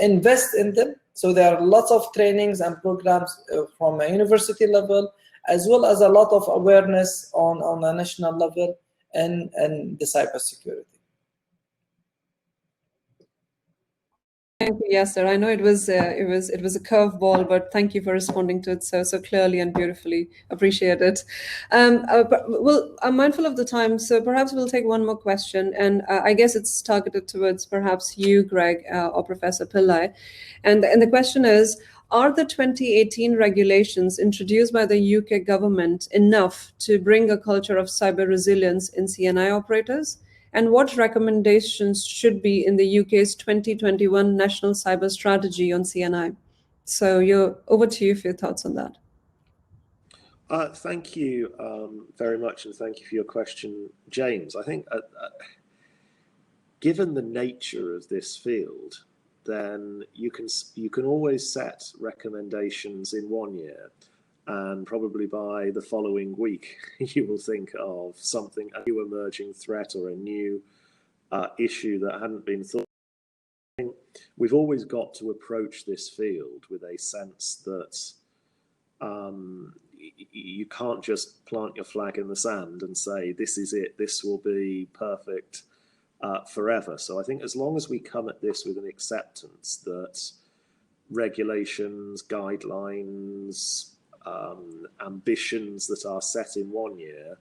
invest in them. So there are lots of trainings and programs from a university level, as well as a lot of awareness on a national level and the cybersecurity. Thank you, Yasser. I know it was a curveball, but thank you for responding to it so clearly and beautifully. Appreciate it. Well, I'm mindful of the time, so perhaps we'll take one more question, and I guess it's targeted towards perhaps you, Greg, or Professor Pillai. And the question is: are the 2018 regulations introduced by the UK government enough to bring a culture of cyber resilience in CNI operators? And what recommendations should be in the UK's 2021 National Cyber Strategy on CNI? So over to you for your thoughts on that. Thank you very much, and thank you for your question, James. I think given the nature of this field, then you can always set recommendations in 1 year, and probably by the following week you will think of something, a new emerging threat or a new issue that hadn't been thought. I think we've always got to approach this field with a sense that you can't just plant your flag in the sand and say, this is it, this will be perfect forever. So I think as long as we come at this with an acceptance that regulations, guidelines, ambitions that are set in 1 year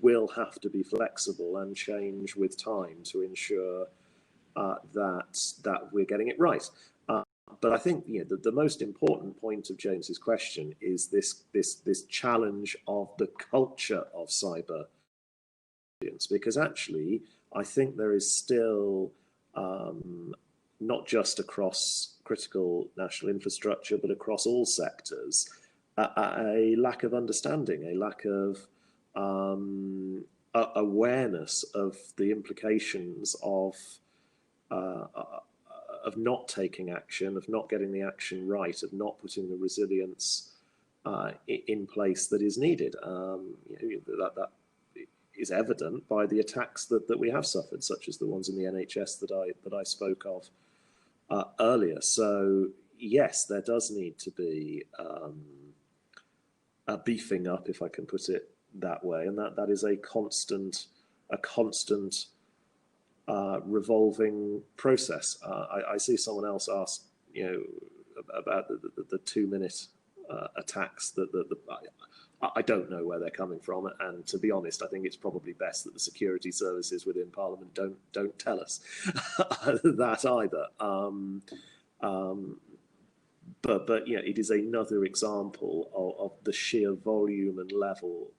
will have to be flexible and change with time to ensure that we're getting it right. But I think the most important point of James's question is this challenge of the culture of cyber resilience, because actually I think there is still not just across critical national infrastructure, but across all sectors, a lack of understanding, a lack of awareness of the implications of not taking action, of not getting the action right, of not putting the resilience in place that is needed. That is evident by the attacks that we have suffered, such as the ones in the NHS that I spoke of earlier. So yes, there does need to be a beefing up, if I can put it that way, and that is a constant revolving process. I see someone else ask, about the 2-minute attacks that I don't know where they're coming from, and to be honest, I think it's probably best that the security services within Parliament don't tell us that either. But it is another example of the sheer volume and level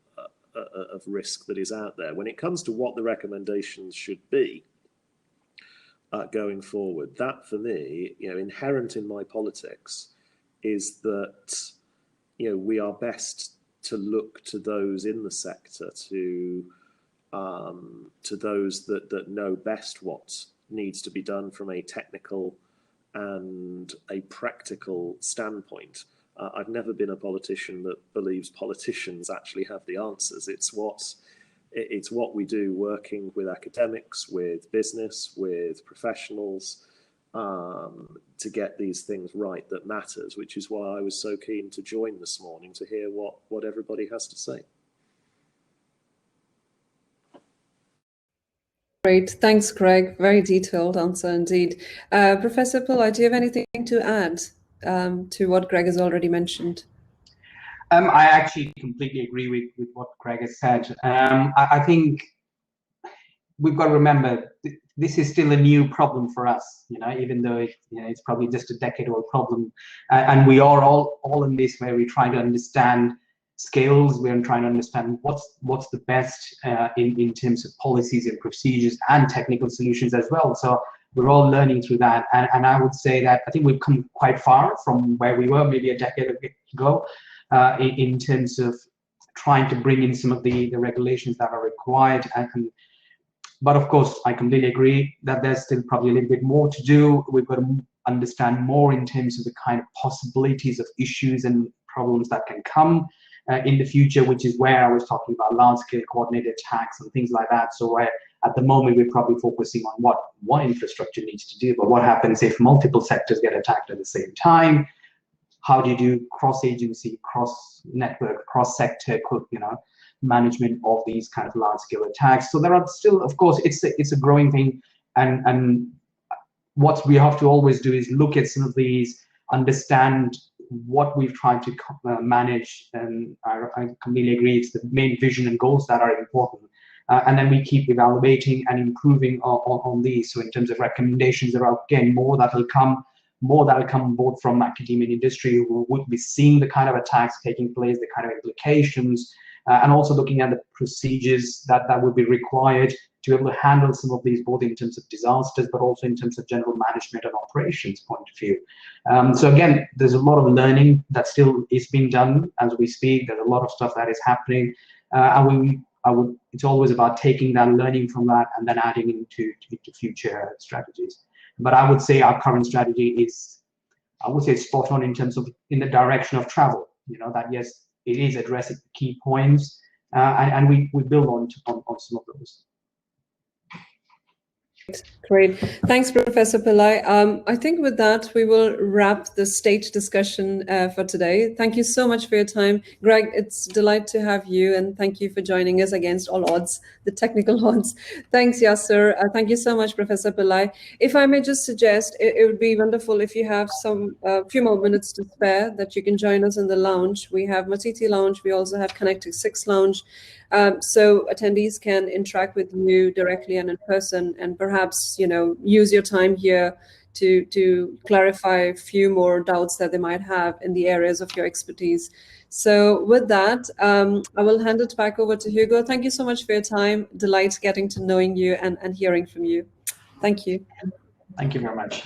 of risk that is out there. When it comes to what the recommendations should be going forward, that for me, inherent in my politics is that we are best to look to those in the sector, to those that know best what needs to be done from a technical and a practical standpoint. I've never been a politician that believes politicians actually have the answers. It's what it's what we do working with academics, with business, with professionals, to get these things right that matters, which is why I was so keen to join this morning to hear what everybody has to say. Great, thanks, Greg. Very detailed answer indeed. Professor Pillai, do you have anything to add to what Greg has already mentioned? I actually completely agree with what Greg has said. I think we've got to remember this is still a new problem for us, even though it's probably just a decade-old problem, and we are all in this where we're trying to understand skills. We're trying to understand what's the best in terms of policies and procedures and technical solutions as well. So we're all learning through that, and I would say that I think we've come quite far from where we were maybe a decade ago in terms of trying to bring in some of the regulations that are required. But of course, I completely agree that there's still probably a little bit more to do. We've got to understand more in terms of the kind of possibilities of issues and problems that can come in the future, which is where I was talking about large-scale coordinated attacks and things like that. So where at the moment we're probably focusing on what one infrastructure needs to do, but what happens if multiple sectors get attacked at the same time? How do you do cross-agency, cross-network, cross-sector, management of these kind of large-scale attacks? So there are still, of course, it's a growing thing, and what we have to always do is look at some of these, understand what we've tried to manage, and I completely agree. It's the main vision and goals that are important, and then we keep evaluating and improving on these. So in terms of recommendations, there are again more that will come both from academia and industry, who would be seeing the kind of attacks taking place, the kind of implications, and also looking at the procedures that would be required to be able to handle some of these, both in terms of disasters, but also in terms of general management and operations point of view. So again, there's a lot of learning that still is being done as we speak. There's a lot of stuff that is happening, and it's always about taking that learning from that and then adding into future strategies. But I would say our current strategy is, I would say, spot on in terms of in the direction of travel. That yes, it is addressing key points, and we build on some of those. Great. Thanks, Professor Pillai. I think with that, we will wrap the stage discussion for today. Thank you so much for your time. Greg, it's a delight to have you, and thank you for joining us against all odds, the technical odds. Thanks, Yasser. Thank you so much, Professor Pillai. If I may just suggest, it would be wonderful if you have few more minutes to spare, that you can join us in the lounge. We have Mātiti Lounge. We also have Kinetic 6 Lounge. So attendees can interact with you directly and in person, and perhaps use your time here to clarify a few more doubts that they might have in the areas of your expertise. So with that, I will hand it back over to Hugo. Thank you so much for your time. Delight getting to knowing you and hearing from you. Thank you. Thank you very much.